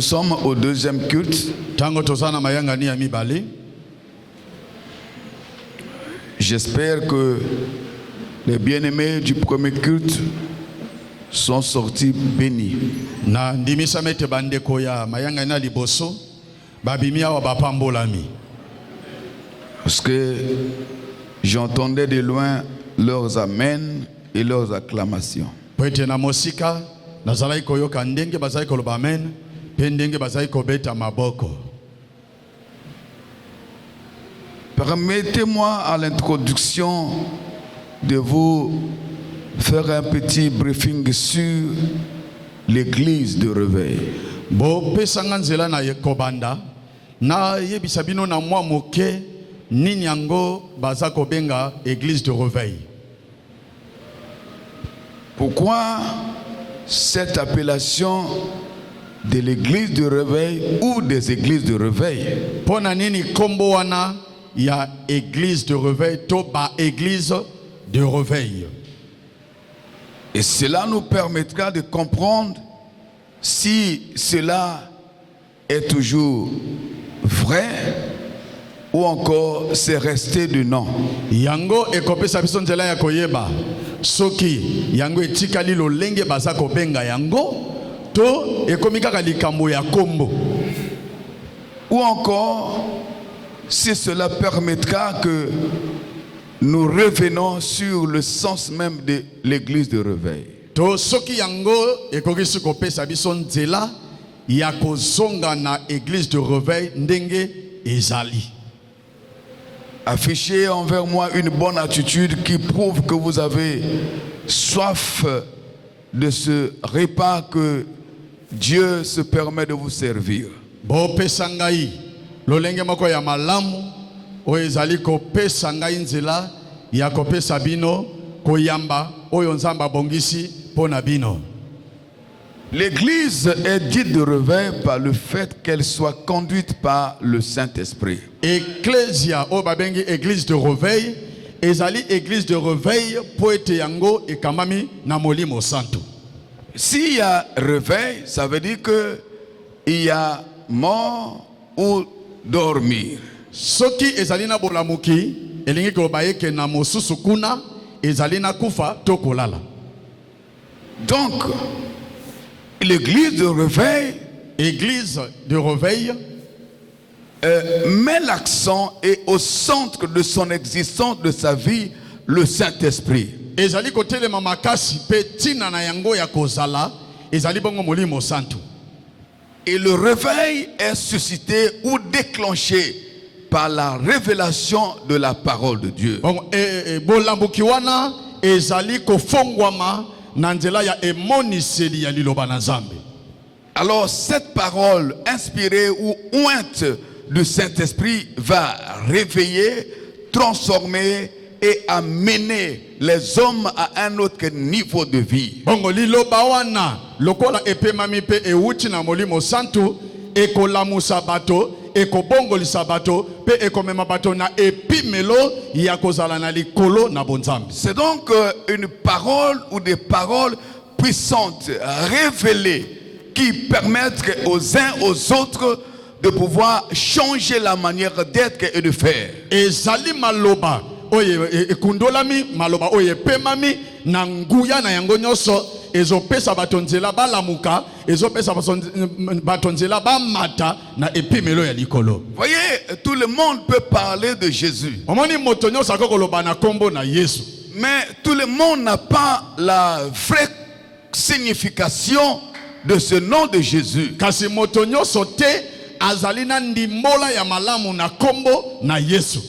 sommes au deuxième culte. J'espère que les bien-aimés du premier culte sont sortis bénis. Parce que j'entendais de loin leurs amens et leurs acclamations. Permettez-moi à l'introduction de vous faire un petit briefing sur l'église de réveil. Pourquoi cette appellation de l'église de réveil ou des églises de réveil? Il y a église de réveil, toba église de réveil. Et cela nous permettra de comprendre si cela est toujours vrai ou encore c'est resté du nom. Yango ekopesa biso nzela ya koyeba soki yango etikali lolenge baza kobenga yango to ekomi kaka likambo ya kombo, ou encore si cela permettra que nous revenons sur le sens même de l'église de réveil. To soki yango ekokisi kopesa biso nzela ya kozonga na église de réveil ndenge ezali. Affichez envers moi une bonne attitude qui prouve que vous avez soif de ce repas que Dieu se permet de vous servir. Bo pesangai lolenge moko ya malamu oyo ezali kopesa ngai nzela ya kopesa bino koyamba oyo nzamba bongisi pona bino. L'église est dite de réveil par le fait qu'elle soit conduite par le Saint-Esprit. Ecclesia o babengi église de réveil ezali église de réveil po ete yango ekamami na molimo santo. S'il y a réveil, ça veut dire que il y a mort ou dormir. Soki ezali na bolamuki elingi ko bayeke na mosusu kuna ezali na kufa to kolala. Donc l'église de réveil, met l'accent et au centre de son existence, de sa vie, le Saint-Esprit. Et le réveil est suscité ou déclenché par la révélation de la parole de Dieu. Alors cette parole inspirée ou ointe du Saint-Esprit va réveiller, transformer et amener les hommes à un autre niveau de vie. C'est donc une parole ou des paroles puissantes, révélées, qui permettent aux uns aux autres de pouvoir changer la manière d'être et de faire. Et zali maloba oye ekundolami maloba oye pemami na nguya na yango nyoso ezopesa batonzela balamuka ezopesa batonzela bamata na epimelo ya likolo. Voyez, tout le monde peut parler de Jésus. Omoni moto nyoso akokoloba na kombo na Yesu. Mais tout le monde n'a pas la vraie signification de ce nom de Jésus. Kasi moto nyoso te azalina ndimbola ya malamu na kombo na Yesu.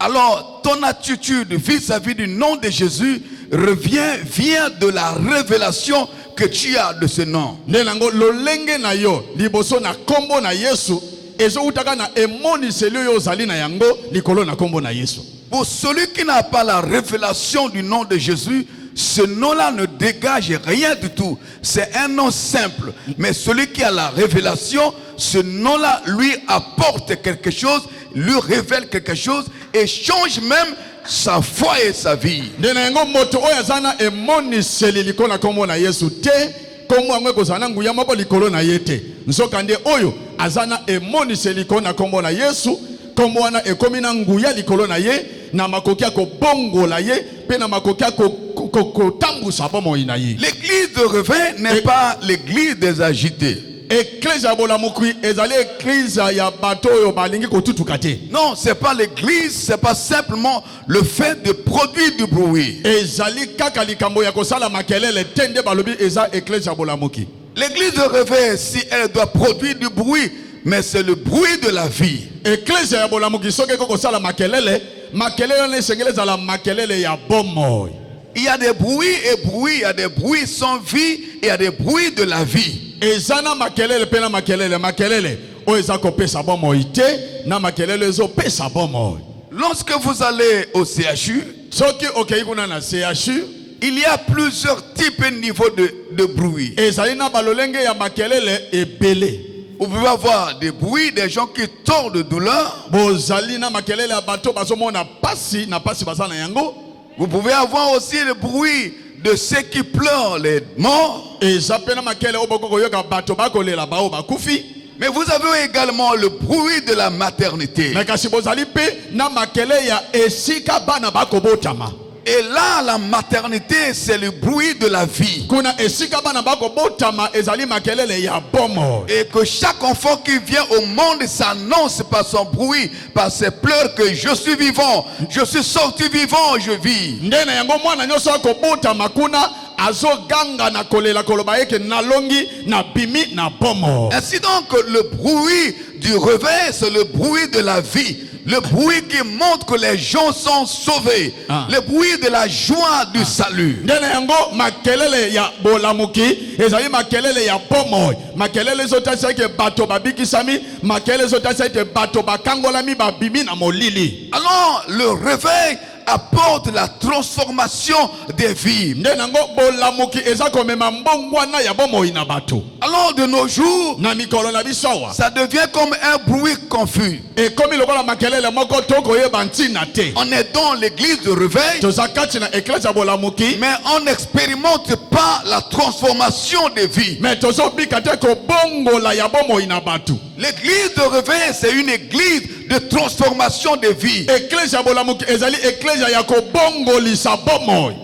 Alors ton attitude vis-à-vis du nom de Jésus vient de la révélation que tu as de ce nom. Nenango lolenge na yo liboso na kombo na Yesu ezo utaka na emoni selio yo zalina yango likolo na kombo na Yesu. Pour celui qui n'a pas la révélation du nom de Jésus, ce nom-là ne dégage rien du tout. C'est un nom simple. Mais celui qui a la révélation, ce nom-là lui apporte quelque chose, lui révèle quelque chose et change même sa foi et sa vie. nzokande oyo azana emoniseli ko na kombo na Yesu kombo wana ekomi na nguya likolo na ye na makoki ya kobongola ye pe na makoki ya kotambusa bomoi na ye. L'église de réveil n'est pas l'église des agités. Église ya bolamuki ezali église ya bato oyo balingi kotutuka te. Non, c'est pas l'église, c'est pas simplement le fait de produire du bruit. Ezali kaka likambo ya kosala makelele tende balobi eza église ya bolamuki. L'église de réveil, si elle doit produire du bruit, mais c'est le bruit de la vie. Église ya bolamuki soki kosala makelele, makelele ne sengele za la makelele ya bomoi. Il y a des bruits et bruits, il y a des bruits sans vie et il y a des bruits de la vie. Ezana makelele pe na makelele, makelele o eza kopesa bomoi te na makelele ezo pesa bomoi. Lorsque vous allez au CHU, soki okei kuna na CHU, il y a plusieurs types et niveaux de bruit. Ezali na balolenge ya makelele ebele. Vous pouvez avoir des bruits, des gens qui tordent de douleur. Bozali na makelele ya bato bazomona pasi na pasi bazana yango. Vous pouvez avoir aussi le bruit de ceux qui pleurent les morts. Mais vous avez également le bruit de la maternité. Et là, la maternité, c'est le bruit de la vie. Et que chaque enfant qui vient au monde s'annonce par son bruit, par ses pleurs, que je suis vivant, je suis sorti vivant, je vis. Ainsi donc, le bruit du réveil, c'est le bruit de la vie. Le bruit qui montre que les gens sont sauvés. Le bruit de la joie du salut. Alors, le réveil apporte la transformation des vies. Alors de nos jours, ça devient comme un bruit confus. On est dans l'église de réveil, mais on n'expérimente pas la transformation des vies. L'église de réveil, c'est une église de transformation des vies.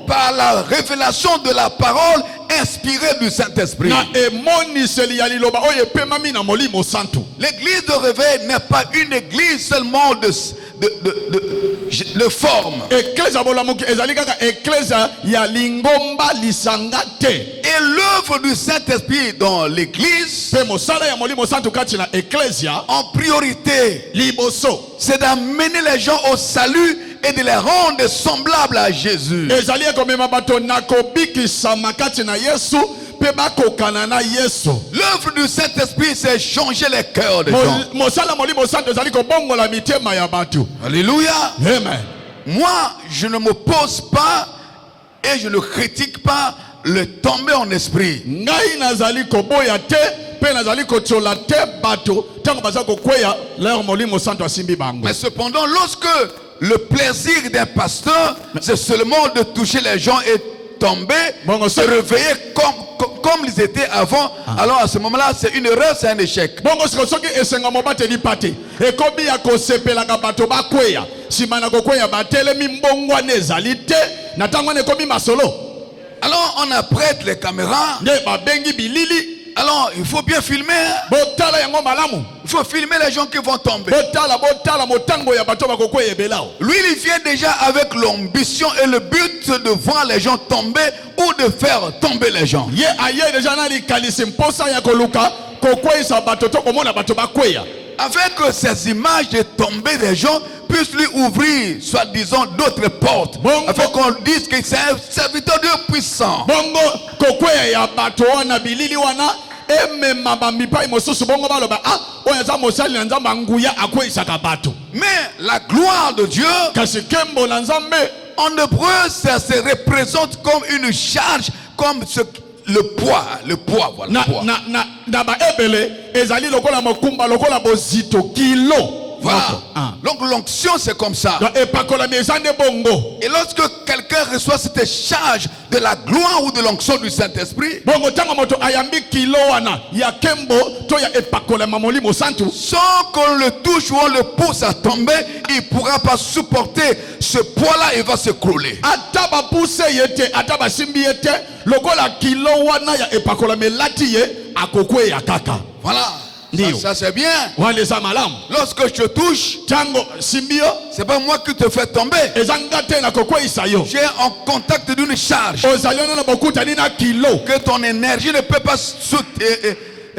Par la révélation de la parole inspirée du Saint-Esprit. L'église de réveil n'est pas une église seulement de forme. Et l'œuvre du Saint-Esprit dans l'église, en priorité, c'est d'amener les gens au salut et de les rendre semblables à Jésus. L'œuvre du Saint-Esprit, c'est changer les cœurs des gens. Alléluia. Amen. Moi, je ne m'oppose pas et je ne critique pas le tomber en esprit. Mais cependant, lorsque le plaisir d'un pasteur, c'est seulement de toucher les gens et tomber, se réveiller comme ils étaient avant, alors à ce moment-là, c'est une erreur, c'est un échec. Alors on apprête les caméras. Alors il faut bien filmer. Il faut filmer les gens qui vont tomber. Lui, il vient déjà avec l'ambition et le but de voir les gens tomber ou de faire tomber les gens. Avec ces images de tomber des gens puissent lui ouvrir, soi-disant, d'autres portes. Afin qu'on dise que c'est un serviteur Dieu puissant. Mais la gloire de Dieu, en hébreu, ça se représente comme une charge, comme le poids, voilà. Le poids. Voilà. moko. Ah. Donc l'onction c'est comme ça. Donc epakolami eza nde bongo. Et lorsque quelqu'un reçoit cette charge de la gloire ou de l'onction du Saint-Esprit, Bongo tango moto ayambi kilo wana ya kembo to ya epakolama molimo santu. sans qu'on le touche ou on le pousse à tomber, il ne pourra pas supporter ce poids-là et va s'écrouler. Ata ba pousse yete, ata ba simbi yete, lokola kilo wana ya epakolama lati ye akokwe ya kaka. Voilà. Ndio. Ça c'est bien. Wale za malamu. Lorsque je te touche, Tango simbio c'est pas moi qui te fais tomber. ezanga te na kokwe isayo. J'ai en contact d'une charge Ozaliona na bokuta ni na kilo. que ton énergie ne peut pas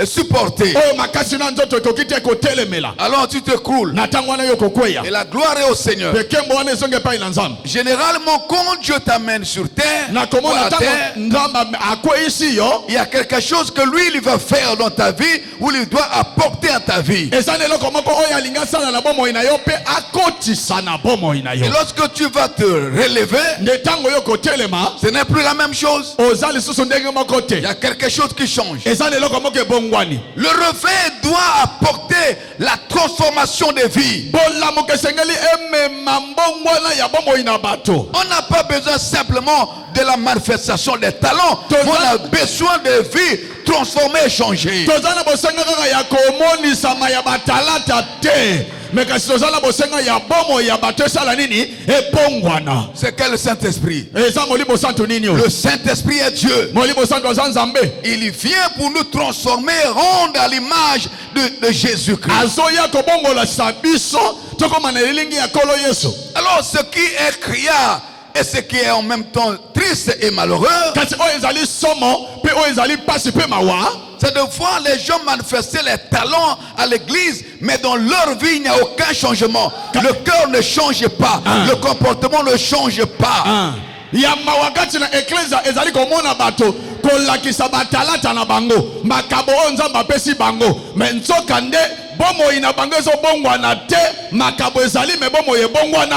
supporter. Oyo makasi na nzoto kokite kotelemela. Alors tu t'écroules. Na tango wana yo kokweya. Et la gloire est au Seigneur. Pe kembo wana ezonge pa ina nzambe. Généralement, quand Dieu t'amène sur terre, Na ou komona à tango terre, nzamba akwe isi yo. il y a quelque chose que lui, il va faire dans ta vie ou il doit apporter à ta vie. Eza ne loko moko oyo alinga sana na bomo ina yo pe akotisa na bomo ina Et yo. lorsque tu vas te relever, Nde tango yo kotelema ce n'est plus la même chose. oza lisusu ndenge moko te. Il y a quelque chose qui change. Eza ne loko moko ebongwani. Le réveil doit apporter la transformation des vies. Bolamu kesengeli emema mbongwana ya bomo ina bato. On n'a pas besoin simplement de la manifestation des talents, mais on a besoin de vies transformées et changées. Tozana bosenga kaka ya komonisama ya batalata te. Mekasi tozana bosenga ya bomo ya bato esala nini ebongwana. C'est quel le Saint-Esprit? Eza molimo santo nini o? Le Saint-Esprit est Dieu. Molimo santo aza nzambe. Il vient pour nous transformer, rendre à l'image de Jésus-Christ. Azoya kobongola sabiso tokoma na elingi ya kolo Yesu. Alors ce qui est criard et ce qui est en même temps triste et malheureux, Kasi oyo ezali somo pe oyo ezali pasi pe mawa. c'est de voir les gens manifester les talents à l'église, mais dans leur vie, il n'y a aucun changement. Le cœur ne change pas, le comportement ne change pas. Yamba wakati na eklezia ezali komona bato kolakisa batalata na bango makabo oyo nzambe apesi bango me nzoka nde bomoi na bango ezobongwana te makabo ezali me bomoi ebongwana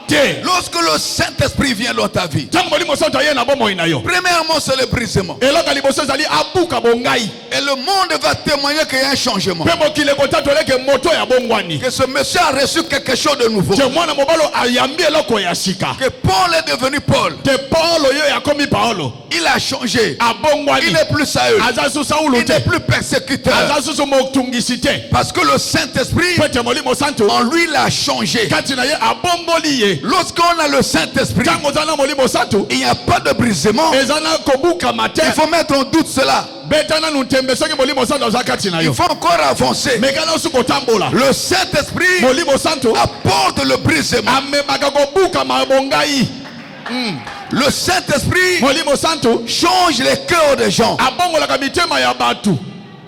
te. Lorsque le Saint-Esprit vient dans ta vie, Tango molimo santo aye na bomoi na yo premièrement, c'est le brisement. eloko liboso ezali abuka bongai Et le monde va témoigner qu'il y a un changement. pe mokili ekotatoleke moto ya bongwani Que ce monsieur a reçu quelque chose de nouveau. te mwana mobalo ayambi eloko ya sika Que Paul est devenu Paul. te Paulo yo yakomi Paulo Il a changé. abongwani Il n'est plus Saül. aza susu Saulo Il te n'est plus persécuteur. aza susu motungisi te Parce que le Saint-Esprit, pe te molimo santo en lui, il a changé. kati na ye abomboli ye. Lorsqu'on a le Saint-Esprit, Tango zana molimo santo il n'y a pas de brisement. ezana kobuka mate Il faut mettre en doute cela. betana nutembe soki molimo santo aza kati na Il yo faut encore avancer. mekana osu kotambola Le Saint-Esprit molimo santo apporte le brisement. amemaka kobuka mabongai. Le Saint-Esprit Molimo santo change les cœurs des gens. abongolaka mitema ya batu.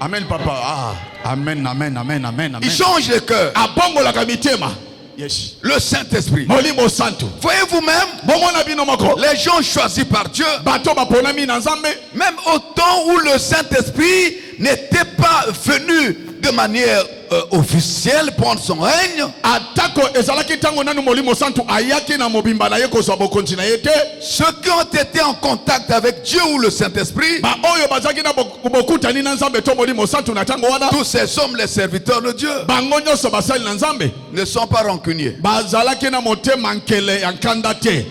Amen papa. Amen amen amen amen Il amen. change les cœurs. Abongolaka mitema. Yes. Le Saint-Esprit. Molimo santo. Voyez-vous-même, Bomona bino moko. les gens choisis par Dieu, Bato baponami na nzambe. même au temps où le Saint-Esprit n'était pas venu de manière officielle prendre son règne, Atako ezalaki tango nanu molimo santo ayaki na mobimba na ye kozwa bokonzi na ye te. ceux qui ont été en contact avec Dieu ou le Saint-Esprit, Ba oyo bazaki na bokutani na nzambe to molimo santo na tango wana. tous ces hommes, les serviteurs de Dieu, Bango nyonso basali na nzambe. ne sont pas rancuniers. Bazalaki na motema nkele ya nkanda te.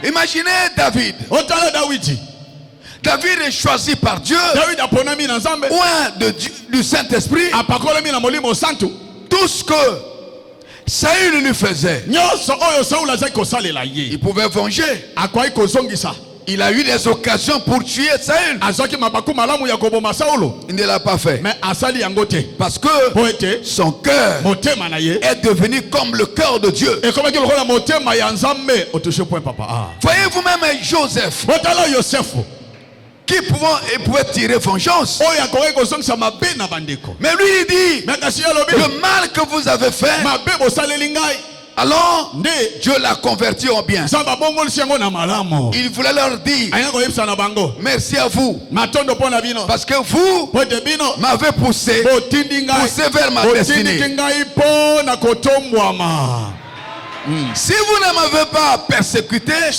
Imaginez David. Otala Dawidi. David est choisi par Dieu, David aponami na nzambe. loin du Saint-Esprit. Apakolami na molimo santo. Tout ce que Saül lui faisait, Nyonso oyo Saul azaki kosalela ye. il pouvait venger. Akwai kozongisa. Il a eu des occasions pour tuer Saül. Azaki mabaku malamu ya koboma Saulo. Il ne l'a pas fait. Mais asali yango te. Parce que Po ete son cœur motema na ye. est devenu comme le cœur de Dieu. Ekomaki lokola motema ya nzambe. Otouche point papa. Voyez-vous même Joseph, Otala Yosefu. qui pouvait tirer vengeance. Oyo akoki kozongisa mabe na bandeko. Mais lui, il dit, Mais kasi alobi. le mal que vous avez fait, Mabe bosaleli ngai. alors Nde Dieu l'a converti en bien. nzambe abongolisi yango na malamu. Il voulait leur dire, Ayaka koyebisa na bango. merci à vous. Matondo mpo na bino. Parce que vous Po ete bino. m'avez poussé Botindi ngai. vers ma Botindiki destinée. ngai mpo na kotombwama. Si vous ne m'avez pas persécuté, haï,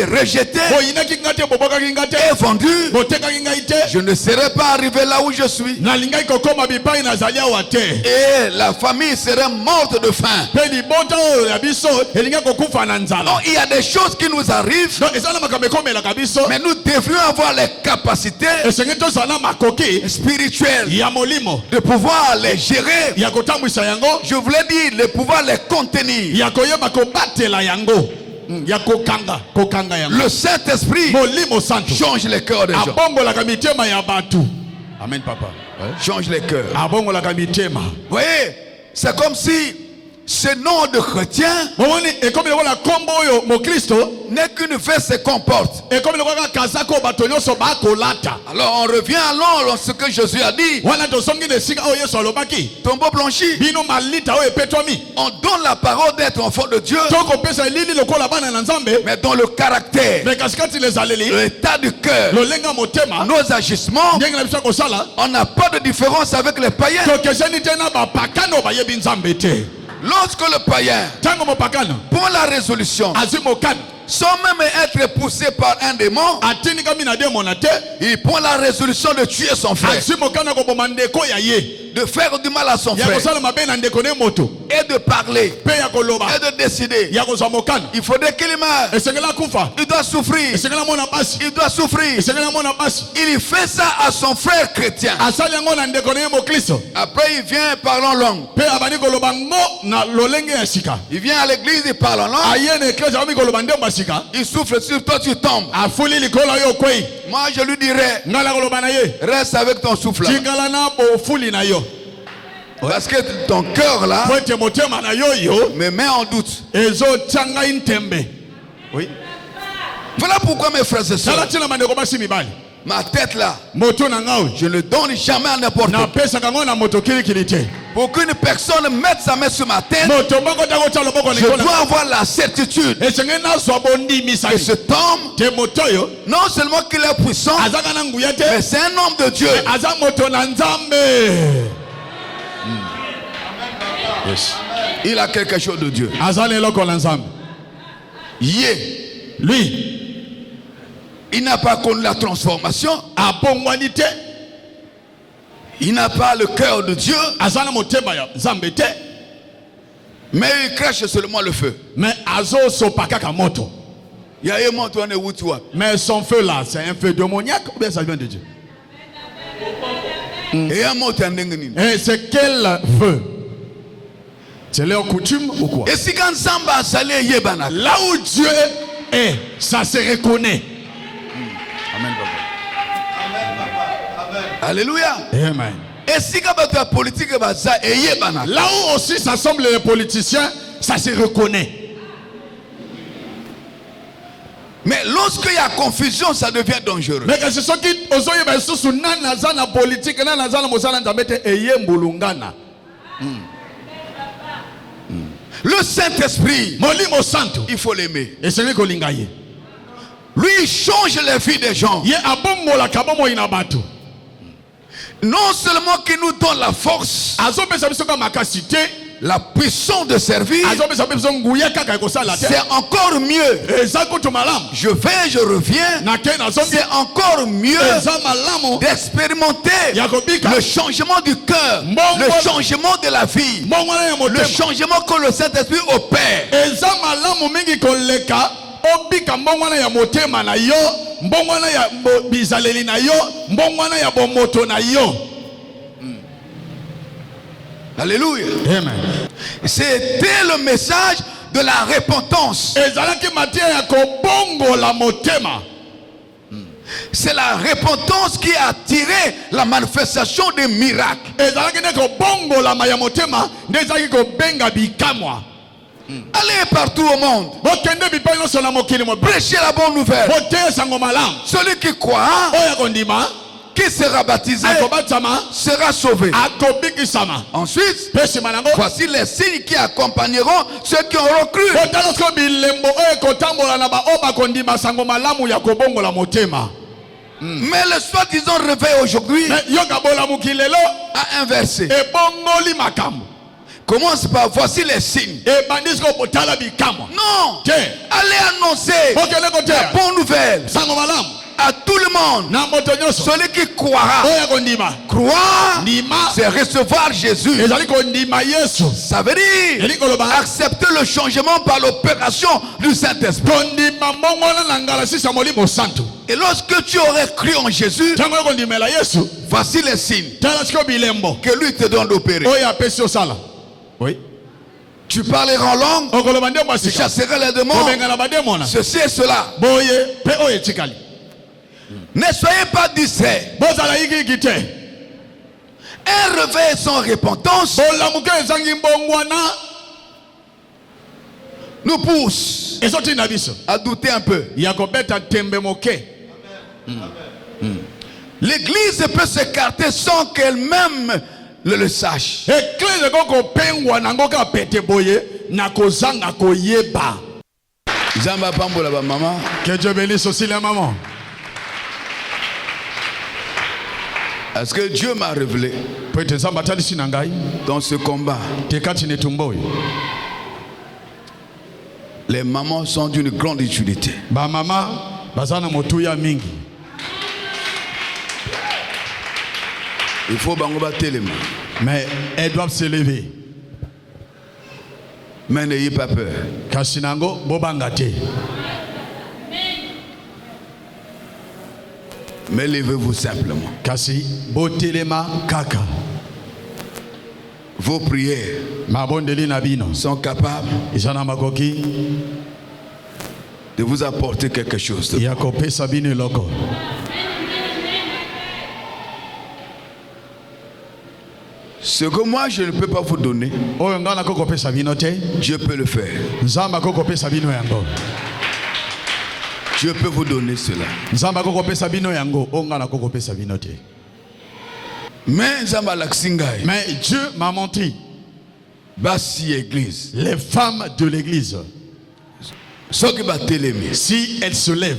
rejeté et vendu, je ne serais pas arrivé là où je suis. Et la famille serait morte de faim. Donc, il y a des choses qui nous arrivent, mais nous devrions avoir les capacités spirituelles de pouvoir les gérer. Je voulais dire, le pouvoir les contenir. Le Saint-Esprit change les cœurs des gens. Amen, papa. Change les cœurs. Vous voyez, c'est comme si ce nom de chrétien n'est qu'une veste se comporte. Alors on revient alors à ce que Jésus a dit. Tombeau blanchi. On donne la parole d'être enfant de Dieu, mais dans le caractère, l'état du cœur, nos agissements, on n'a pas de différence avec les païens. Lorsque le païen prend la résolution, sans même être poussé par un démon, il prend la résolution de tuer son frère, de faire du mal à son frère, et de parler, et de décider. Il faudrait qu'il meure. Il doit souffrir. Il doit souffrir. Il fait ça à son frère chrétien. Après il vient parlant langue. Il vient à l'église et parle en langue. Il souffle sur toi, tu tombes. Moi je lui dirais, reste avec ton souffle là. Parce que ton cœur là me met en doute. Oui. Voilà pourquoi mes frères et sœurs, ma tête là, je ne donne jamais à n'importe qui. Pour qu'une personne mette sa main sur ma tête, je dois avoir la certitude que cet homme, non seulement qu'il est puissant, mais c'est un homme de Dieu. Yes. Il a quelque chose de Dieu. Lui, il n'a pas connu la transformation. Il n'a pas le cœur de Dieu. Mais il crache seulement le feu. Mais son feu là, c'est un feu démoniaque ou bien ça vient de Dieu? Et c'est quel feu? C'est leur coutume ou quoi? Là où Dieu est, ça se reconnaît. Amen, papa. Alléluia. Amen. Là où aussi s'assemblent les politiciens, ça se reconnaît. Mais lorsqu'il y a confusion, ça devient dangereux. Mais que ce soit qui osoye ba susu nana zana politique nana zana mosala nzambete eye mbulungana. Le Saint-Esprit, Molimo Santo, il faut l'aimer. et celui kolingaye. Lui, il change les vies des gens. Ye abomo la kabomo inabatu. Non seulement qu'il nous donne la force, Azo pesa biso ka makasité, la puissance de servir, c'est encore mieux. Je vais, je reviens. C'est encore mieux d'expérimenter le changement du cœur, le changement de la vie, le changement que le Saint-Esprit opère. Alléluia. Amen. C'était le message de la repentance. C'est la repentance qui a attiré la manifestation des miracles. Allez partout au monde, prêchez la bonne nouvelle. Celui qui croit, qui sera baptisé sera sauvé. Ensuite, voici les signes qui accompagneront ceux qui auront cru. Mais le soi-disant réveil aujourd'hui a inversé. Commence par voici les signes. ebandisiko botala bikamwa Non. te Allez annoncer bokele la koteya bonne nouvelle sango malamu à tout le monde. na moto nyonso Celui qui croira. oyo kondima Croire, ndima c'est recevoir Jésus. ezali kondima yesu Ça veut dire eli koloba accepter le changement par l'opération du Saint-Esprit. kondima mbongwana na ngala sisa molimo santu Et lorsque tu aurais cru en Jésus, ntango yo kondimela yesu voici les signes tala siko bilembo que lui te donne d'opérer. oyo apesi osala oui Tu parleras en langue, okoloba nde tu mwasika chasseras les démons, kobengana bademona ceci et cela. boye mpe oyo etikali Ne soyez pas distraits. bozala yikiyiki te Un réveil sans repentance bolamuke ezangi mbongwana nous pousse ezotinda biso à douter un peu. ya kobeta tembe moke L'église peut s'écarter sans qu'elle-même le sache. eklise kokopengwa nango ka pete boye na kozanga koyeba Zamba pambola ba maman. que Dieu bénisse aussi les mamans. Est-ce que Dieu m'a révélé Po ete nzambe atalisi na ngai dans ce combat? te kati na etumba oyo Les mamans sont d'une grande utilité. bamama baza na motuya mingi Il faut bango batelema. mais elles doivent se lever Mais n'ayez pas peur. kasi nango bobanga te Mais levez-vous simplement. kasi botelema kaka Vos prières mabondeli na bino sont capables eza na makoki de vous apporter quelque chose. ya kopesa bino eloko Ce que moi je ne peux pas vous donner, oyo ngai nako kopesa bino te Dieu peut le faire. nzambe akokopesa bino yango Dieu peut vous donner cela. nzambe akokopesa bino yango oyo ngai nako kopesa bino te Mais Nzamba Laksingai, mais Dieu m'a menti basi église, les femmes de l'église ceux qui battent les mises, si elles se lèvent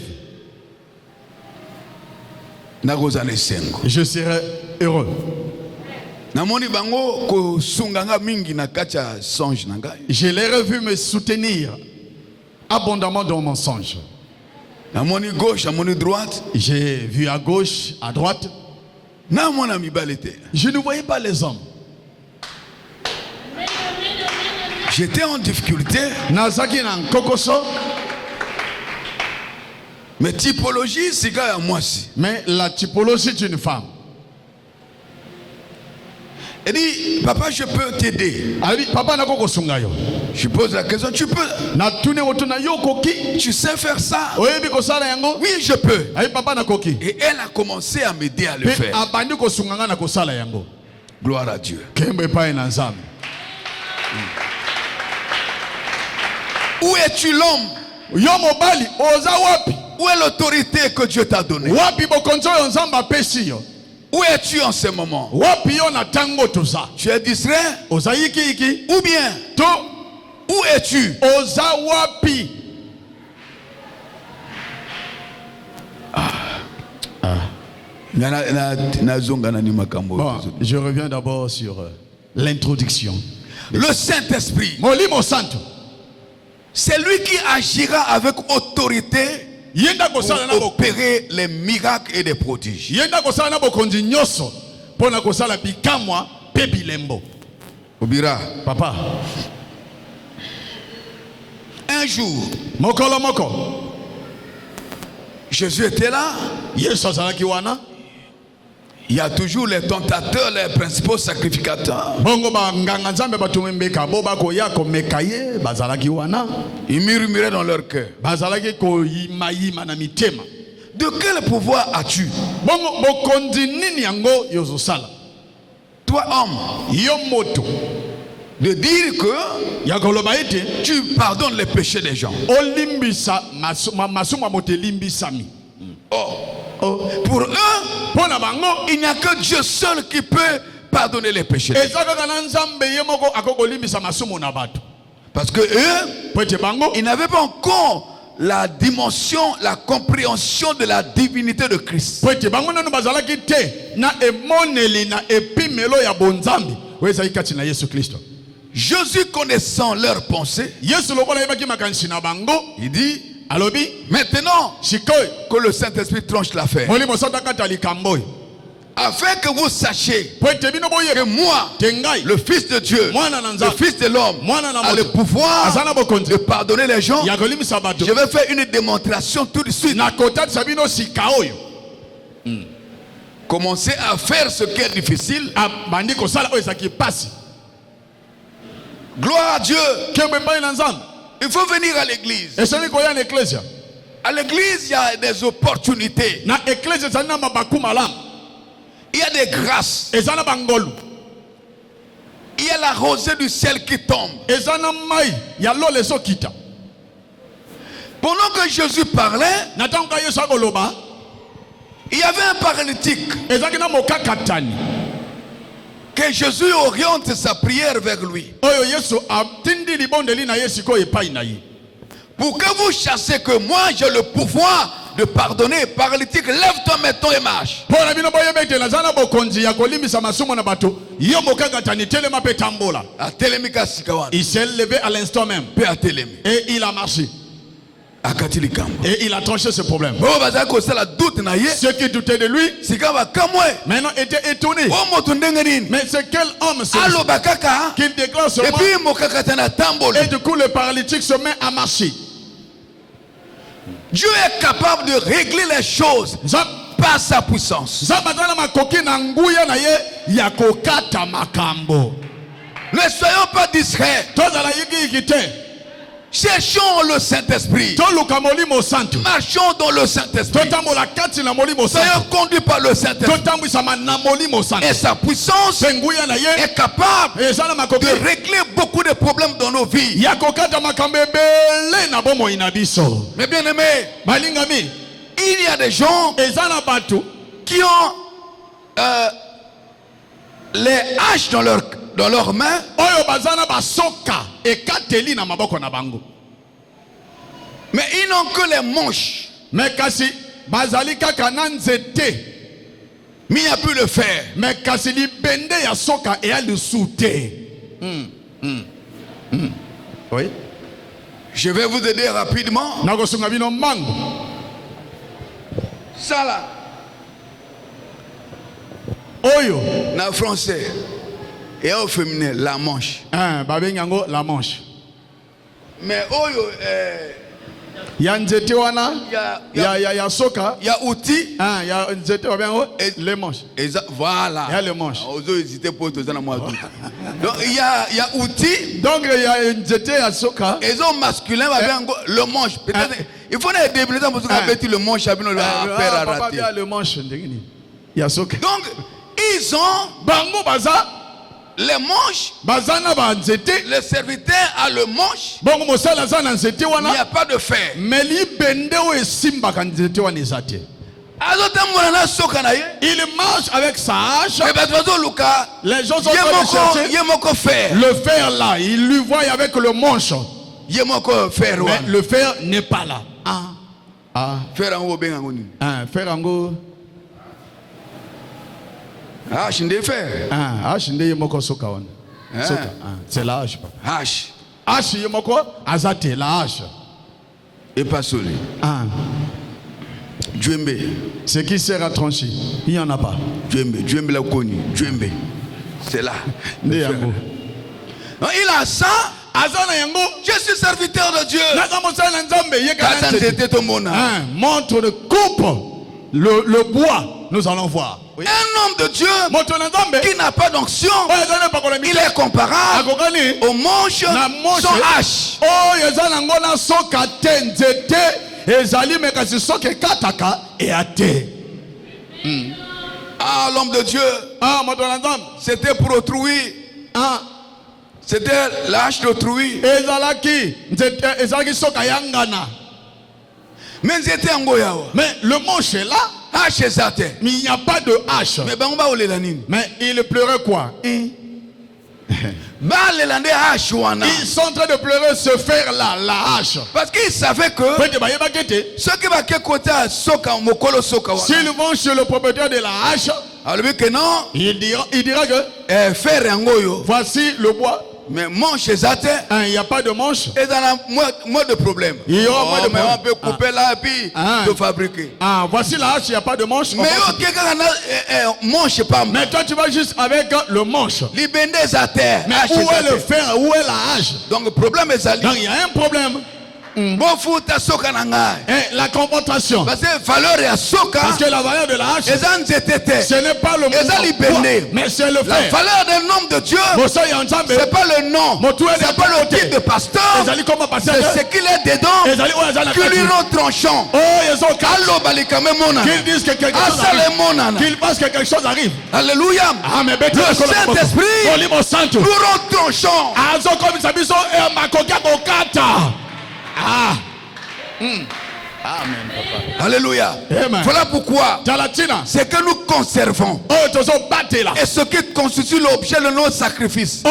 nakozane sengo. je serai heureux. Namoni bango ko sunganga mingi na kacha songe nangai. Je l'ai vu me soutenir abondamment dans mon songe. Namoni gauche, namoni droite. J'ai vu à gauche, à droite. Namona mibalete. Je ne voyais pas les hommes. J'étais en difficulté. Nazaki na kokoso, Mais typologie, c'est quand même moi aussi. mais la typologie d'une femme. Elle dit, papa, je peux t'aider. Ali papa na kokosunga yo. Je pose la question, tu peux, Na tune otuna yo koki. tu sais faire ça? Oyebi kosala yango? Oui, je peux. Ali papa na koki. Et elle a commencé à m'aider à le Pe faire. abandi kosunga nga na kosala yango. Gloire à Dieu. Kembe pa na nzambe. Où es-tu l'homme? Yo mobali oza wapi? Où est l'autorité que Dieu t'a donnée? Wapi bokonzo yo nzambe apesi yo? Où es-tu en ce moment? Wapi yo na tango toza? Tu es distrait? Oza yiki Ou bien, to où es-tu? oza wapi? Bon, je reviens d'abord sur l'introduction. Le Saint-Esprit, Molimo Santo. c'est lui qui agira avec autorité Yenda kosala na pour boko. opérer les miracles et des prodiges. Yenda kosala na bokonzi nyoso. Pona kosala bikamwa pe bilembo. Obira, Papa, un jour, mokolo moko. Jésus était là. Yesu azalaki wana. Il y a toujours les tentateurs, les principaux sacrificateurs. Bongo ba nganga nzambe batumembeka bo bakoya komeka ye bazalaki wana. Ils murmuraient dans leur cœur. Bazalaki koyimayima na mitema. De quel pouvoir as-tu, Bongo bokonzi nini yango yozosala? toi homme, Yo moto. de dire que Ya koloba ete tu pardonnes les péchés des gens? olimbisa masuma moto elimbisami. Pour eux, Pona bango il n'y a que Dieu seul qui peut pardonner les péchés des gens. eza kaka na nzambe ye moko akokolimbisa masumu na bato. Parce que eux, Po ete bango ils n'avaient pas encore la dimension, la compréhension de la divinité de Christ. po ete bango nanu bazalaki te na emoneli na epimelo ya bonzambe oyo ezalaki kati na Yesu Kristo. Jésus connaissant leurs pensées, Yesu lokola yebaki makanisi na bango, il dit, alobi, maintenant sikoy, que le Saint-Esprit tranche l'affaire, molimo sota kata likambo. afin que vous sachiez Po ete bino boye que moi, tengai, le Fils de Dieu, mwana na le nzambe, Fils de l'homme, mwana na a le moto, pouvoir azana bokonzi, de pardonner les gens. ya kolimisa bato. Je vais faire une démonstration tout de suite. Na kotatisa bino sika oyo. Commencez à faire ce qui est difficile. Bandi kosala oyo ezaki pasi. Gloire à Dieu. Kembe mbai na nzambe. Il faut venir à l'église. Esali koya na eklesia. À l'église, il y a des opportunités. Na eklesia ezali na mabaku malamu. Il y a des grâces. Ezana bangolu. Il y a la rosée du ciel qui tombe. Ezana mai ya lole ezokita. Pendant que Jésus parlait, Na tango Yesu akoloba, il y avait un paralytique. ezaki na mokakatani. Que Jésus oriente sa prière vers lui. Oyo Yesu atindi libondeli na Yesu ko epai na ye. Pour que vous sachiez que moi j'ai le pouvoir de pardonner. Paralytique, lève-toi maintenant et marche. Pona bino boyebete na zana bokonzi ya kolimisa masumo na bato. Yo mokakatani telema pe tambola. A telemika sikawan. Il s'est levé à l'instant même. Pe a telemi. Et il a marché. Akatili kambo. Et il a tranché ce problème. Bo bazako sala doute na ye. Ceux qui doutaient de lui, Sikaba kamwe. maintenant étaient étonnés. O moto ndenge nini? Mais c'est quel homme Allo bakaka. qu'il déclare Et seulement. puis mokakatana tamboli. Et du coup, le paralytique se met à marcher. Dieu est capable de régler les choses par sa puissance. Zabatana makoki na nguya na ye ya kokata makambo. Ne soyons pas distraits. Tozala yiki te. Cherchons le Saint-Esprit. Toluka molimo santo. Marchons dans le Saint-Esprit. Totambola kati na molimo Soyons santo. conduits par le Saint-Esprit. Totambwisama na molimo santo. Et sa puissance Penguya na ye est capable ezala makoki de régler beaucoup de problèmes dans nos vies. ya kokata makambo ebele na bomoi na biso. Mais bien aimés, Balingami, il y a des gens ezala bato qui ont les haches dans leurs mains, oyo bazana basoka ekateli na maboko na bango. mais ils n'ont que les manches. Mais kasi bazali kaka na nzete. Mais il n'y a plus le fer. Mais kasi libende ya soka eya lisusu te. Oui. Je vais vous aider rapidement. Nakosunga bino mango. Ça là, Oyo. en français, et au féminin, la manche. Babengi yango la manche. Mais oyo, Ya nzete wana ya soka. il y a outil. Ya nzete babengi yango les manches. Voilà. Il y a les manches. Aux hésiter pour te donner moi tout. Donc il y a outil. Donc il y a nzete ya soka. Et ont masculin le manche. Peut-être il faut les développer pour que le manche a bien le faire à Papa rater. bien le manche ndengini. Ya soka. Donc ils ont Bango baza les manches. bazana ba nzete. Le serviteur a le manche. Bongo mosala za na nzete Il n'y wana. a pas de fer. Mais libende o esimba ka nzete wana ezate. Il marche avec sa hache. Les gens sont en train de chercher le fer là. Il lui voit avec le manche. Mais le fer n'est pas là. Fer ango. Hache nde yemoko soka wana. Soka. C'est la hache. Hache yemoko azate la hache. Et pas solé. Djembe. Ce qui sert à trancher, il n'y en a pas. Djembe l'a connu. Djembe. C'est là. Il a ça. Je suis serviteur de Dieu. Montre le coupe. Le bois, nous allons voir. Un homme de Dieu qui n'a pas d'onction, il est comparable au manche sans hache. L'homme de Dieu, c'était pour autrui. C'était l'hache d'autrui. Mais le manche est là. Mais il n'y a pas de hache. Mais il pleurait quoi? Ils sont en train de pleurer ce fer là, la hache. Parce qu'ils savaient que ceux qui s'ils vont chez le propriétaire de la hache, il dira que voici le bois. Mais manche exacte. Il n'y a pas de manche. Et dans la moins de problème. Il y aura moins de mais problème. on peut couper là et puis de fabriquer. Voici la hache, il n'y a pas de manche. Mais quelqu'un a manche pas mal. Mais toi tu vas juste avec le manche. Libérer à terre. Mais où est le fer? Où est la hache? Donc le problème est ça. Donc il y a un problème. Bon foot à soka nanga. La confrontation. Parce que valeur est à soka. Parce que la valeur de la hache, ce n'est pas le mot, mais c'est le la fait. valeur d'un homme de Dieu, c'est pas le nom, c'est pas le titre de pasteur, c'est ce qu'il est dedans qui lui rend tranchant. Qu'ils disent que quelque chose arrive. Qu'ils pensent que quelque chose arrive. Alléluia. Le Saint-Esprit nous rend tranchant. Amen, papa. Alléluia. Amen. Voilà pourquoi c'est que nous conservons et ce qui constitue l'objet de notre sacrifice,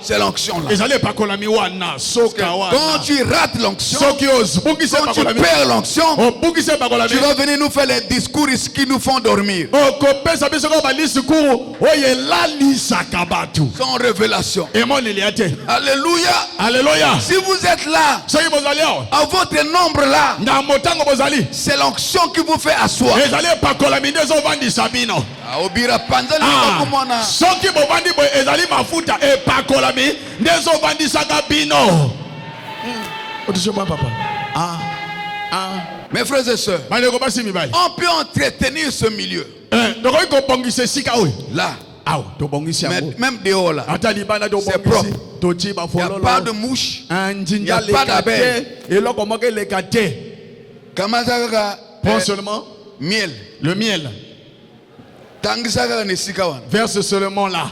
c'est l'onction là. Quand tu rates l'onction, quand tu perds l'onction, tu vas venir nous faire les discours qui nous font dormir sans révélation. Alléluia. Alléluia. Si vous êtes là, à votre nombre là, c'est l'onction qui vous fait asseoir. Mes frères et sœurs, on peut entretenir ce milieu là, même dehors là, c'est propre. Il n'y a pas de mouche, il n'y a pas d'abeille. Prends seulement miel. le miel. Verse seulement là.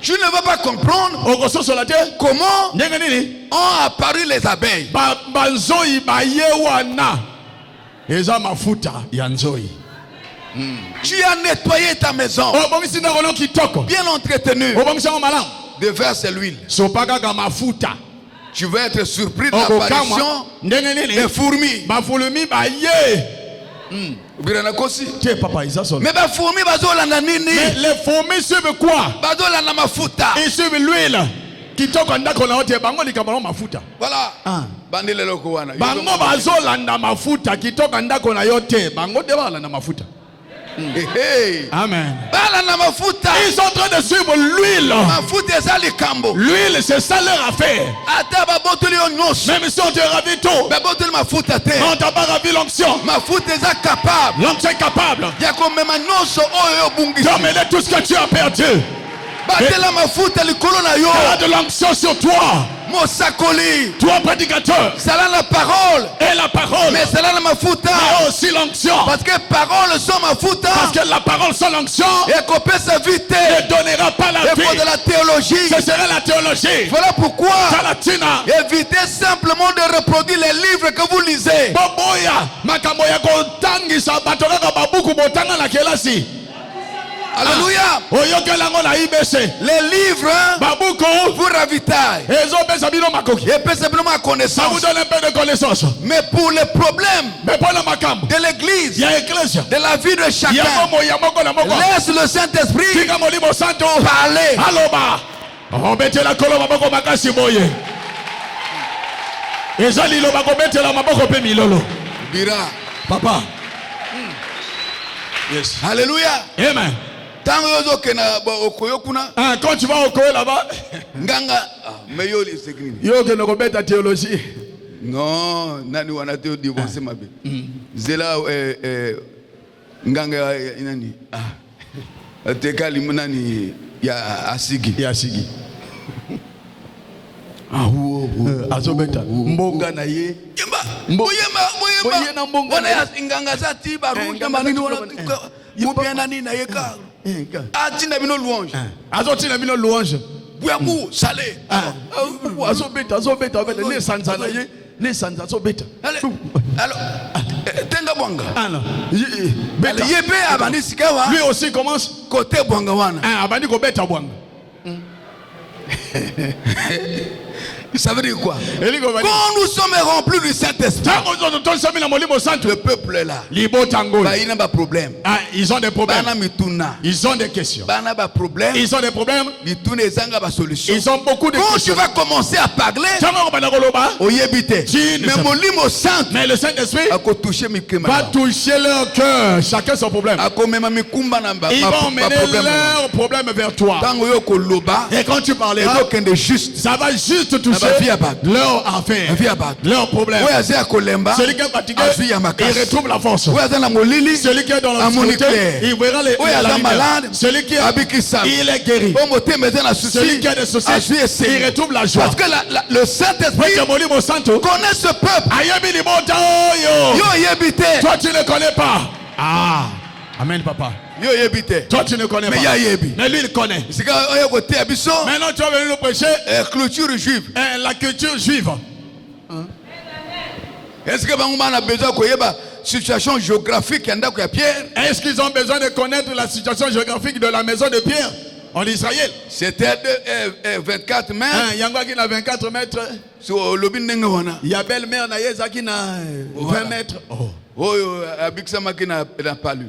Tu ne vas pas comprendre comment ont apparu les abeilles. Tu as nettoyé ta maison, bien entretenue, de verser l'huile. Tu vas être surpris de l'apparition des fourmis. Mais les fourmis suivent quoi? ils suivent l'huile. Voilà. Bango bazolanda mafuta kitoka ndako na yote. Bango de balanda mafuta. Amen. Ils sont en train de suivre l'huile. L'huile, c'est ça leur affaire. Même si on te ravit tout, on t'a pas ravi l'onction. L'onction est capable d'emmener tout ce que tu as perdu. Il y a de l'onction sur toi. Toi prédicateur, la parole. Et la parole. Mais mais aussi l'onction. Parce que parole sans mafuta. Parce que la parole sans l'onction ne donnera pas la vie. De la théologie. Ce serait la théologie. Voilà pourquoi évitez simplement de reproduire les livres que vous lisez. Alléluia. Les livres vous ravitaillent et simplement à connaissance. Mais pour les problèmes de l'église, de la vie de chacun, laisse le Saint-Esprit parler. Bira. Papa. Yes. Alléluia. Amen. Quand tu vas au Koé là-bas, théologie. Non, nani wanateo divorcer ma belle. Zela nganga nani. Tekali nani ya asigi. Ya asigi. Azobeta. Mbonga na ye. Mbonga. Wana ya nganga za tiba ruja manini wana. Mubiana ni na yeka. Atina bino louange. Azotina bino louange. Bouyakou salé. Azobeta avec les sanza na ye. Les sanza azobeta. Alors tenga bwanga. Beta. Yebe abani sikawa. Lui aussi commence côté bwanga wana. Abani ko beta bwanga. Ça veut dire quoi? elingi koloba nini? Quand nous sommes remplis du Saint-Esprit, ntango ozo tosami na molimo santu le peuple est là. libota ngoli Bah, il y a pas de problème. ah, ils ont des problèmes, Bana mituna. ils ont des questions, Bana ba problème. ils ont des problèmes, Mituna ezanga ba solution. ils ont beaucoup de Quand tu questions. vas commencer à parler, ntango okobanda koloba oyebite. Tu ne Mais sais pas. molimo saint mais le Saint-Esprit ako toucher va mikema. toucher leur cœur, chacun son problème. Ako mema mikumba na ba Ils vont emmener problème. leurs problèmes vers toi. Tango yo koloba, Et quand tu parleras, ezokende juste. ça va juste toucher Ah bah, vie à battre. leur affaire, Vie à battre. leurs problèmes. Oyo aza kolemba, Celui qui est fatigué, azwi ya il makasi. retrouve la force. Oyo aza na molili, Celui qui est dans amoni l'obscurité, clair. il verra Oyo la aza lumière. malade, Celui qui est, abikisa. il est guéri. Oyo motema eza na souci, Celui qui a des soucis, azwi eseni. il retrouve la joie. Parce que le Saint-Esprit Parce que Molimo Santo, connaît ce peuple. ayebi libota oyo. Yo yebite. Toi tu ne connais pas. Ah, amen papa. Yo yebite. Toi tu ne connais Mais pas. ya yebi. Mais lui il connaît. Sika oyo kote abiso, Maintenant tu vas venir nous prêcher clôture juive. la culture juive. Est-ce que bango bana besoin koyeba situation géographique ya ndako ya Pierre? Est-ce qu'ils ont besoin de connaître la situation géographique de la maison de Pierre en Israël? C'était 24 mètres. Yango qui na 24 mètres. Sur lobi ndenge wana. Il y a belle-mère na yeza qui na 20 mètres. Oh. Oyo abikisa makina na palu.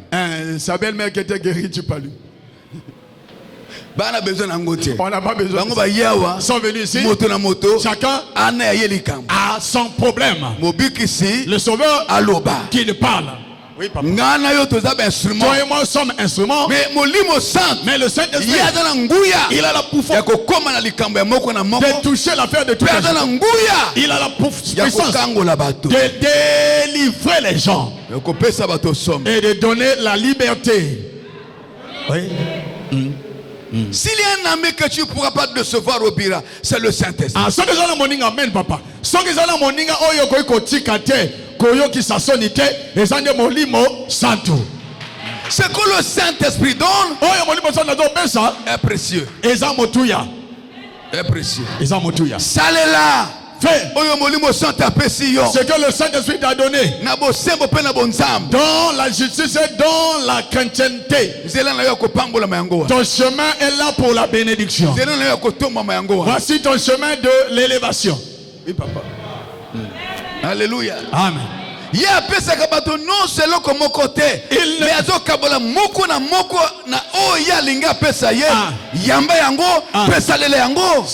Sa belle-mère qui était guérie du palu. Bana besoin na ngote. On n'a pas besoin. Bango ba yawa. Ils sont venus ici. Moto na moto. Chacun Ana ya yelikam. a son problème. Mobikisi Le sauveur aloba. qui ne parle. Oui, papa. Ngana yo toza ba instrument. Toi et moi sommes instruments. Mais molimo saint. Mais le Saint-Esprit, Yaza na nguya. il a la Ya puissance kokoma na likambo ya moko na moko. de toucher l'affaire de tous les Yaza na gens. nguya. Il a la Ya puissance kokangola bato. de délivrer les gens Ya kopesa bato somme. et de donner la liberté. Oui. S'il y a un ami que tu ne pourras pas décevoir au bira, c'est le Saint-Esprit. Ah, ce que j'ai moninga, amen, papa. Ce que j'ai moninga, oyo koi kotika te, koyo ki sasoni te, ezande molimo santo. Ce que le Saint-Esprit donne Oyo molimo santo do pesa, est précieux. eza motuya, Est précieux. eza motuya. Salela. Fais Oyo molimo saint apesi yo. ce que le Saint-Esprit t'a donné Na bo sembo pe na bonzam. dans la justice et dans la chrétienté. Zela na yo ko pambola mayango. Ton chemin est là pour la bénédiction. Zela na yo ko tomba mayango. Voici ton chemin de l'élévation. Oui papa. Alléluia. Amen. Ya pesa kabato non selo ko moko te. Il ne- Mais azo kabola moko na o ya linga pesa ye. Ah. Yamba yango, Ah. pesa lele yango.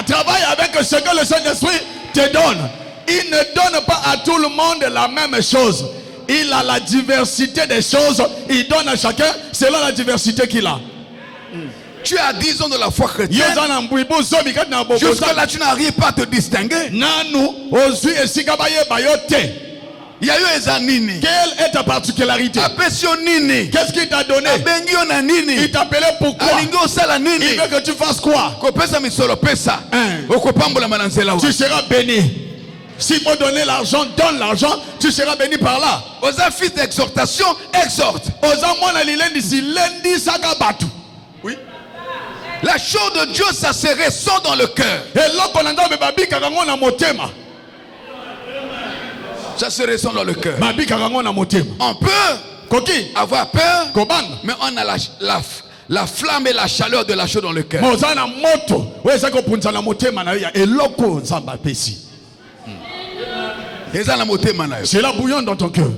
Travaille avec ce que le Saint-Esprit te donne. Il ne donne pas à tout le monde la même chose. Il a la diversité des choses. Il donne à chacun selon la diversité qu'il a. Tu as 10 ans de la foi chrétienne. Jusque là, tu n'arrives pas à te distinguer. Il y a eu un nini. Quelle est ta particularité? Apesio nini. Qu'est-ce qu'il t'a donné? Abengio na nini. Il t'appelait pourquoi? Alingo sala Il nini. veut que tu fasses quoi? Ko pesa misolo pesa. Hein. Okopambola mananzela wa. Tu seras béni. S'il faut donner l'argent, donne l'argent. Tu seras béni par là. Oza fils d'exhortation, exhorte. Oza mwana lilendi si lendi sakabatu. Oui. La chose de Dieu, ça se ressent dans le cœur. Et l'okolanda me babi kakango na motema. Ça se ressent dans le cœur. Babi kakango na motema. On peut Koki. avoir peur, Kobanga. mais on a la flamme et la chaleur de la chose dans le cœur. Moza na moto. Weza ko punza na motema na ya eloko nzamba pesi. Eza na motema na yo. C'est la bouillon dans ton cœur.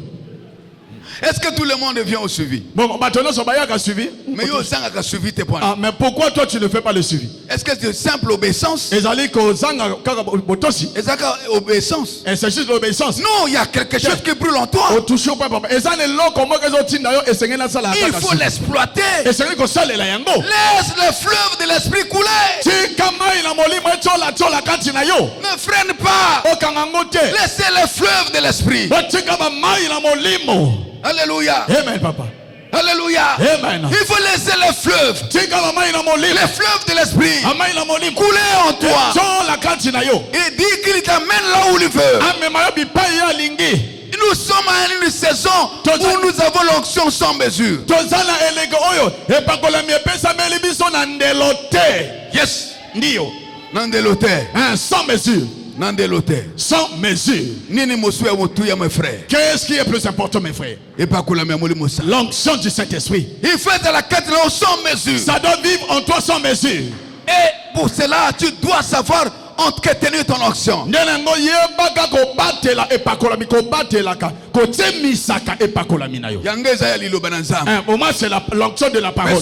Est-ce que tout le monde vient au suivi? Bon, maintenant son bayaka suivi. Mais yo zanga ka suivi tes points. Ah, mais pourquoi toi tu ne fais pas le suivi? Est-ce que c'est simple obéissance? Ezali ko zanga kaka botosi. Est-ce que obéissance? Et c'est juste l'obéissance. Non, il y a quelque chose qui brûle en toi. O touche pas papa. Ezali loko mo kezo tinda yo esengena sala Il faut l'exploiter. Esengeli ko salela yango. Laisse le fleuve de l'esprit couler. Ti kama ina molimo chola kati na yo. Ne freine pas. O kangango te. Laissez le fleuve de l'esprit. O tika ba mai na molimo. Alléluia. Amen papa. Alléluia. Amen. Il faut laisser le fleuve. Tika ba mai na molimo. Le fleuve de l'esprit Amai na molimo. couler en toi. Chola kati na yo. Et dit qu'il t'amène là où il veut. Ame mayo bipai ya lingi. Nous sommes à une saison où nous avons l'onction sans mesure. Tozala elege oyo epakola miepesa meli biso na ndelo te. Yes. Ndio. Nandelote. Sans mesure. Nandelote. Sans mesure. Nini mosu ya motu ya mes frères. Qu'est-ce qui est plus important, mes frères? Et pas que la mémoire mosa. L'onction du Saint-Esprit. Il faut être à la quête là sans mesure. Ça doit vivre en toi sans mesure. Et pour cela, tu dois savoir entretenir ton onction. Nenengo yebaka kobatela epakolami kobatelaka kotemisaka epakolami na yo. Yangeza ya liloba na nzambe. Pour moi c'est l'onction de la parole.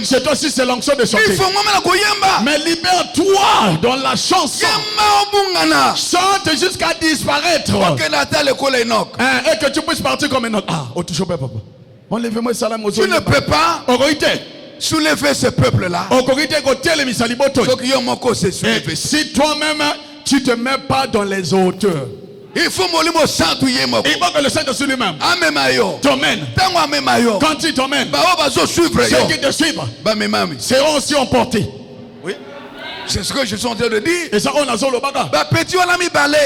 C'est toi aussi c'est l'onction de chanter. Mais libère-toi dans la chanson. Chante jusqu'à disparaître. Et que tu puisses partir comme un autre. Ah, oh, tu papa. Enlève-moi salam. Tu ne peux pas soulever ce peuple-là. Si toi-même tu ne te mets pas dans les hauteurs, il faut que le Saint-Esprit lui-même t'emmène. Quand il t'emmène, ceux qui te suivent seront aussi emportés. Oui. C'est ce que je suis en train de dire. Et ça, on a solo baga.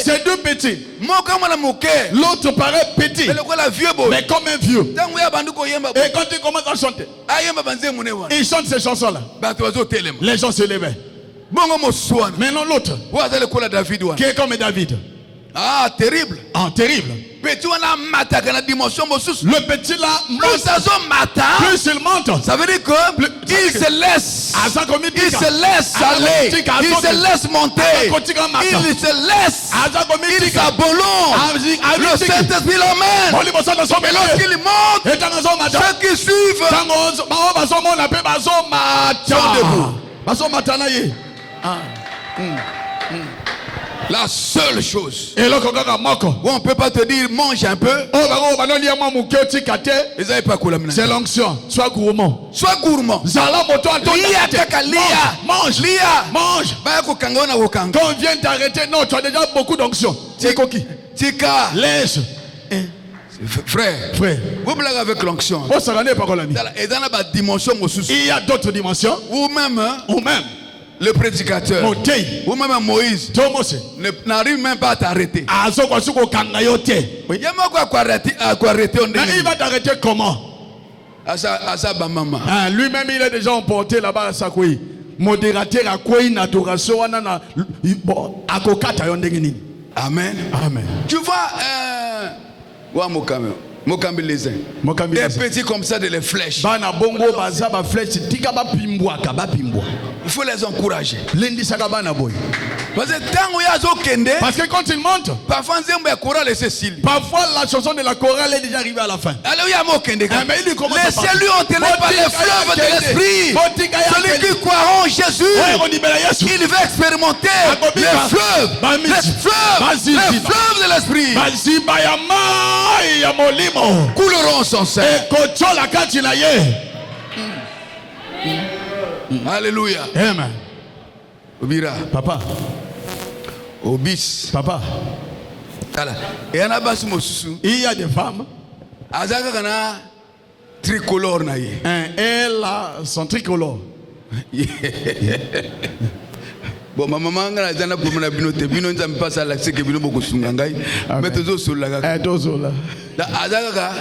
C'est deux petits. L'autre paraît petit, mais comme un vieux. Et quand il commence à chanter, il chante ces chansons-là. Les gens se levaient. Maintenant l'autre, qui est comme David. Ah, terrible. Ah, terrible. Le petit là, plus il monte, ça veut dire qu'il se laisse. Il se laisse aller. Il se laisse monter. Il se laisse. Il s'abandonne. Le Saint-Esprit l'emmène. Et lorsqu'il monte, ceux qui suivent sont debout. La seule chose où on ne peut pas te dire mange un peu, c'est l'onction. Sois gourmand. Sois gourmand. Mange. Quand on vient t'arrêter, non, tu as déjà beaucoup d'onction. Tika. Laisse. Frère, vous blaguez avec l'onction. Il y a d'autres dimensions. Vous-même, le prédicateur, ou même Moïse, n'arrive même pas à t'arrêter. Il va t'arrêter comment? Lui-même il est déjà emporté là-bas à Sakoui. Modérateur à quoi une adoration. Amen. Amen. Tu vois, des petits comme ça, de les flèches. Il faut les encourager. Parce que quand ils montent, parfois la chanson de la chorale est déjà arrivée à la fin. Laissez-lui entraîner par les fleuves de l'esprit. Celui qui croira en Jésus, il va expérimenter les fleuves de l'esprit. Couleront sans cesse. Alléluia. Amen. Obira. Papa. Obis. Papa. Il y a des femmes. Tricolore. Elle a son tricolore. Bon, ma maman a dit que la binote, bino ne pas à l'accès que bino beaucoup sungangai. Mais tu dois sur la dozola. Azaga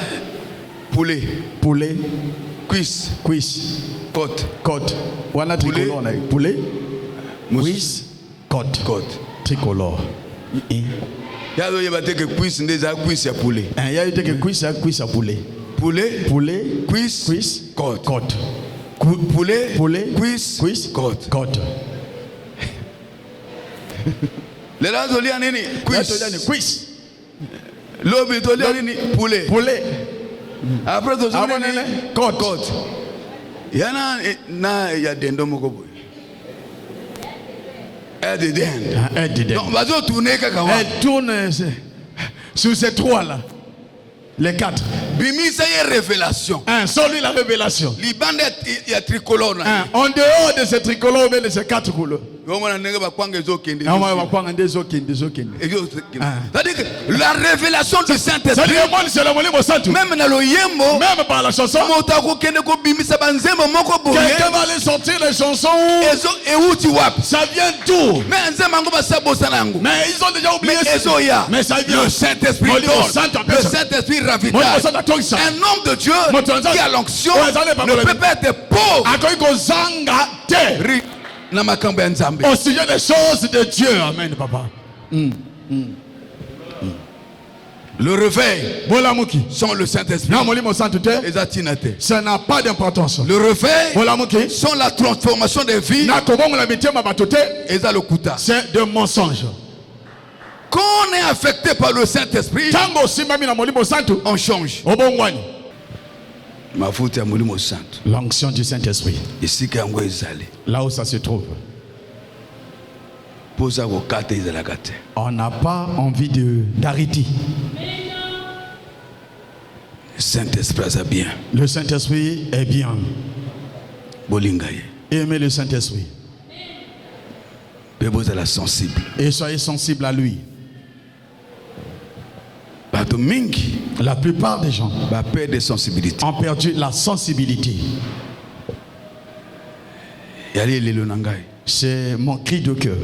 poulet, poulet, cuisse, côte, wana tricolore na poulet, cuisse, côte, tricolore. Ya do yeba te que cuisse ndeza cuisse ya poulet. Ya yo te que cuisse à poulet. Poulet, cuisse, côte. Poulet, cuisse, côte. Les gens ont dit cuisse. L'homme est dit poulet. Après, ils ont dit côte. Il y a des dents. Elle tourne sur ces trois là. Les quatre. Bimi, ça y est révélation. Sans lui la révélation. Liban, il y a tricolore. En dehors de ces tricolores, mais de ces quatre couleurs. C'est-à-dire que la révélation du Saint-Esprit, même dans le yembo, même par la chanson, quelqu'un va aller sortir les chansons. Ça vient d'où? Mais ils ont déjà oublié ça. Mais ça vient. Le Saint-Esprit le Saint-Esprit ravitaille. Un homme de Dieu qui a l'onction ne peut pas être pauvre. Au sujet des choses de Dieu. Amen, papa. Le réveil bolamuki sans le Saint-Esprit. na molimo santu te ça n'a pas d'importance. Le réveil bolamuki sans la transformation des vies. na kobongola mitema bato te C'est de mensonges. quand on est affecté par le Saint-Esprit, tango osimbami na molimo santu on change. obongwani. Mafuta ya mulimo santu. L'onction du Saint-Esprit, Esika yango ezali. là où ça se trouve, Posa ko kata ezalaka te. on n'a pas envie d'arrêter. Saint-Esprit aza bien. Le Saint-Esprit est bien. Bolinga ye. Aimez le Saint-Esprit Pe bozala sensible. et soyez sensibles à lui. Bato mingi La plupart des gens ba perdre de sensibilité. ont perdu la sensibilité. Yali lelo na ngai. C'est mon cri de cœur.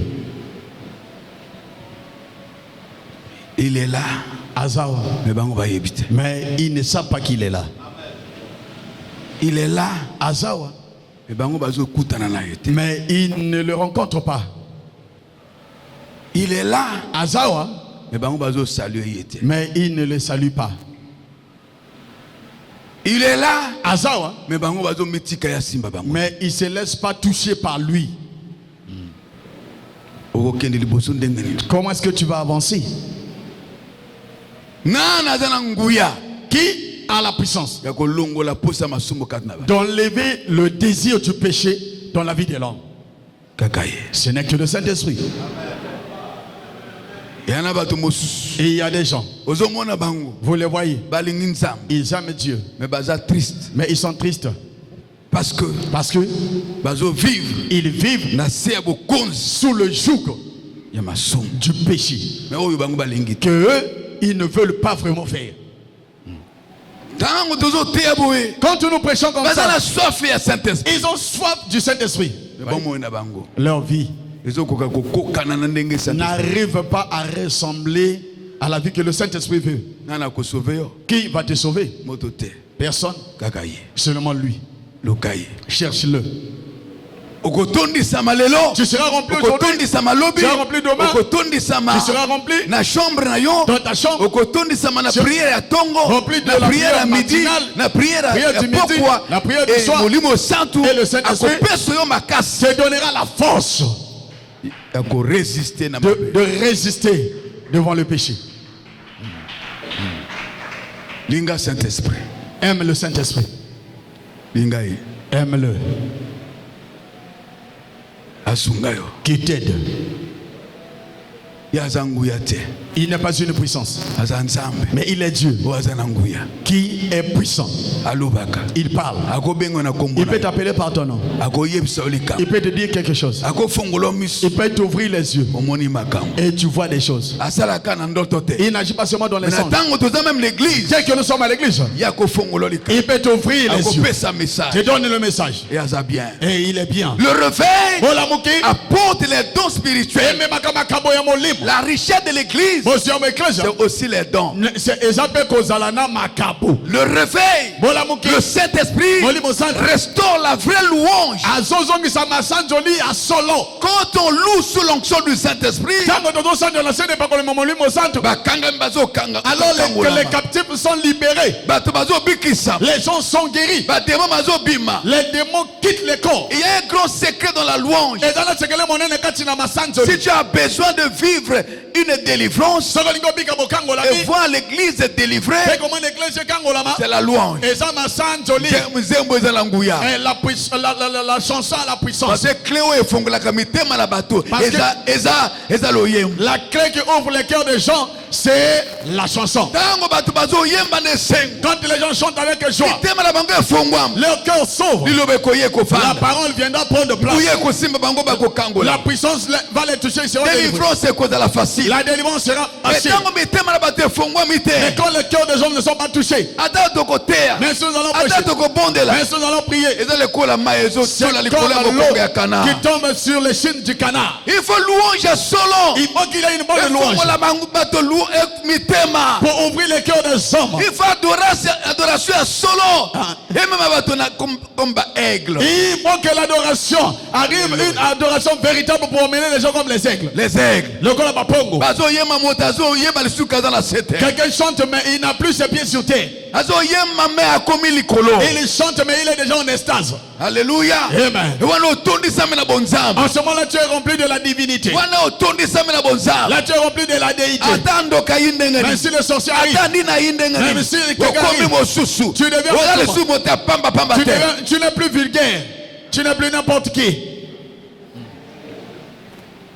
Il est là, Azawa, mais bango ba yebite. mais ils ne savent pas qu'il est là. Il est là, Azawa, mais bango bazo kutana na yete. mais ils ne le rencontrent pas. Il est là, Azawa, mais bango bazo saluer yete. mais ils ne le saluent pas. Il est là, Azawa, mais bango bazo mitika ya simba bango. mais ils ne se laissent pas toucher par lui. Okokende liboso ndenge nini? Comment est-ce que tu vas avancer? Nana azana nguya Qui a la puissance ya kolongola posa masumo katna ba. d'enlever le désir du péché dans la vie de l'homme? Kakaye. Ce n'est que le Saint-Esprit. Yana bato mosusu. Et il y a des gens, Ozomona bango. vous les voyez, Balingi nzambe. ils aiment Dieu, Mais baza triste. mais ils sont tristes Parce que parce que bazo vivre ils vivent na se ya bokonzi sous le joug ya masumo. du péché Mais oyo bango balingi te. que eux, ils ne veulent pas vraiment faire. Tango tozo teya boye. Quand nous prêchons comme Baza ça, na soif ya Saint-Esprit. ils ont soif du Saint-Esprit. Mais bon na bango. Leur vie Ezokoka kokokana na ndenge Saint-Esprit. n'arrive pas à ressembler à la vie que le Saint-Esprit veut. Nana ko sauver yo. Qui va te sauver? Moto te. Personne, Kakaye. seulement lui. Lokaye. Cherche-le. Okotondisa malelo. Tu seras rempli aujourd'hui. Okotondisa malobi. Tu seras rempli demain. Okotondisa ma. Tu seras rempli Na chambre na yo. dans ta chambre. Okotondisa ma na Tu- prière ya tongo. Rempli de Na la prière ya prière midi. matinale. Na prière Prière ya du midi. pokwa. La prière du Et soir. Molimo Santu. Et le Saint-Esprit Akopeso yo makasi. te donnera la force Ako résister na de résister devant le péché. Linga Saint-Esprit. Aime le Saint-Esprit. Linga ye. Aime-le. Asunga yo. Qui t'aide. Ya zanguya te. Il n'est pas une puissance, Aza nzambe. mais il est Dieu O aza na nguya. qui est puissant. Alobaka. Il parle. Ako bengo na kombo. Il peut t'appeler par ton nom. Ako yebisa olika. Il peut te dire quelque chose. Ako fongolo miso. Il peut t'ouvrir les yeux Omoni makambo. et tu vois des choses. Asalaka na ndoto te. Il n'agit pas seulement dans les Mais na songes. tango toza même l'église. Dès que nous sommes à l'église, Ya ko fongolo lika. il peut t'ouvrir les Ako yeux. pesa Te message. donne le message. Et aza bien. Et il est bien. Le réveil Bolamuki, apporte les dons spirituels. eme makambo ya molimo. La richesse de l'église, Bosia m'éclise. c'est aussi les dons. C'est ezape kozalana makabo. Le réveil, Bolamuki, le Saint-Esprit molimo santo. restaure la vraie louange. Azozongisa masanjoli ya solo. Quand on loue sous l'onction du Saint-Esprit, Tango tozo sanjo na sene pa kolema molimo santo. bakanga bazo kanga. Alors que les captifs sont libérés. Bato bazo bikisa. Les gens sont guéris. Batemo bazo bima. Les démons quittent les corps. Il y a un grand secret dans la louange. Ezala sekele monene kati na masanjoli. Si tu as besoin de vivre une délivrance Soko lingo bika bokangola et mi. voir l'église délivrée, Pe comment l'église kangolama. c'est la louange. Eza masanjoli. Nzembo eza la nguya. Et la chanson à la puissance. Parce que cléo efongolaka mitema na bato. Parce que- Eza loyembo. La clé qui ouvre les cœurs des gens, c'est la chanson. Tango bato bazo yemba ne sengo. Quand les gens chantent avec joie, Mitema na bango efongwama. leur cœur s'ouvre. Lilobe koye La kofanda. parole viendra prendre place. Kuye kosimba bango bako La kangola. puissance va les toucher. Ils seront délivrés. Délivrance ekozala facile. La délivrance sera Mais facile. tango mitema na bato efongwami Mais te. quand les cœurs des hommes ne sont pas touchés, Ata tokoteya. mais si nous allons Ata prêcher, tokobondela. mais si nous allons prier, Eza lekola mai c'est ezotola comme likolo ya mokongo ya l'eau Kana. qui tombe sur les chines du canard. Il faut louange ya solo. Il faut qu'il y ait une bonne louange Efongola bango bato mitema. pour ouvrir les cœurs des hommes. Il faut adoration ya solo. Ah. Et même bato na comme ba aigles. Il faut que l'adoration arrive, une adoration véritable pour emmener les gens comme les aigles. Les aigles. Le Kola Bapongo. Bazo yema motazo yema lisuka dans la sete. Quelqu'un chante mais il n'a plus ses pieds sur terre. Bazo yema me akomi likolo. Il chante mais il est déjà en extase. Alléluia. Amen. Wana otondi same na bonzambe. En ce moment-là, tu es rempli de la divinité. Wana otondi same na bonzambe. Là, tu es rempli de la déité. Atando kayindengani. Même si le sorcier arrive, Atandi na yindengani. même si quelqu'un Okomi arrive, mosusu. tu deviens Wala autrement. lesu mota pamba pamba te. tu n'es plus vulgaire. Tu n'es plus n'importe qui.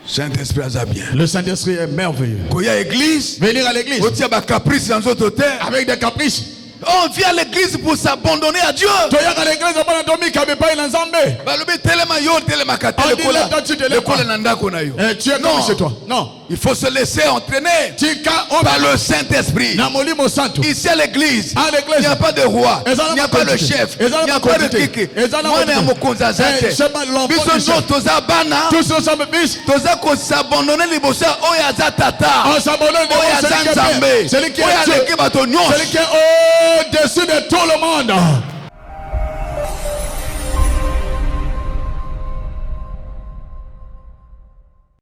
Saint-Esprit a bien. Le Saint-Esprit est merveilleux. Koya église. Venir à l'église Otia ba caprice dans autres terres. avec des caprices. On vient à l'église pour s'abandonner à Dieu. Tu es à l'église, on a mis qu'il n'y avait pas une ensemble. Balobi telema yo telema kate On le dit kola. là, tu te lèves Le pas. kola nanda kona yo. Tu es Non. comme chez toi. Non. Il faut se laisser entraîner Tika par le Saint-Esprit. Namolimo Santo. Ici à l'église, À l'église. il n'y a pas de roi, Et ça n'a il n'y a pas pas de quantité. chef, Et ça n'a il n'y a pas pas de quantité. kiki. Et ça n'a Moi, pas je quantité. suis C'est pas l'enfant Biso du chef. no toza bana, Tous ensemble, bis. toza ko s'abandonner liboso ya oyo aza tata, On s'abandonne oyo devant aza celui qui est nzambe, bien. Celui qui oyo est Dieu. aleki bato nyonso. Celui qui est au-dessus de tout le monde.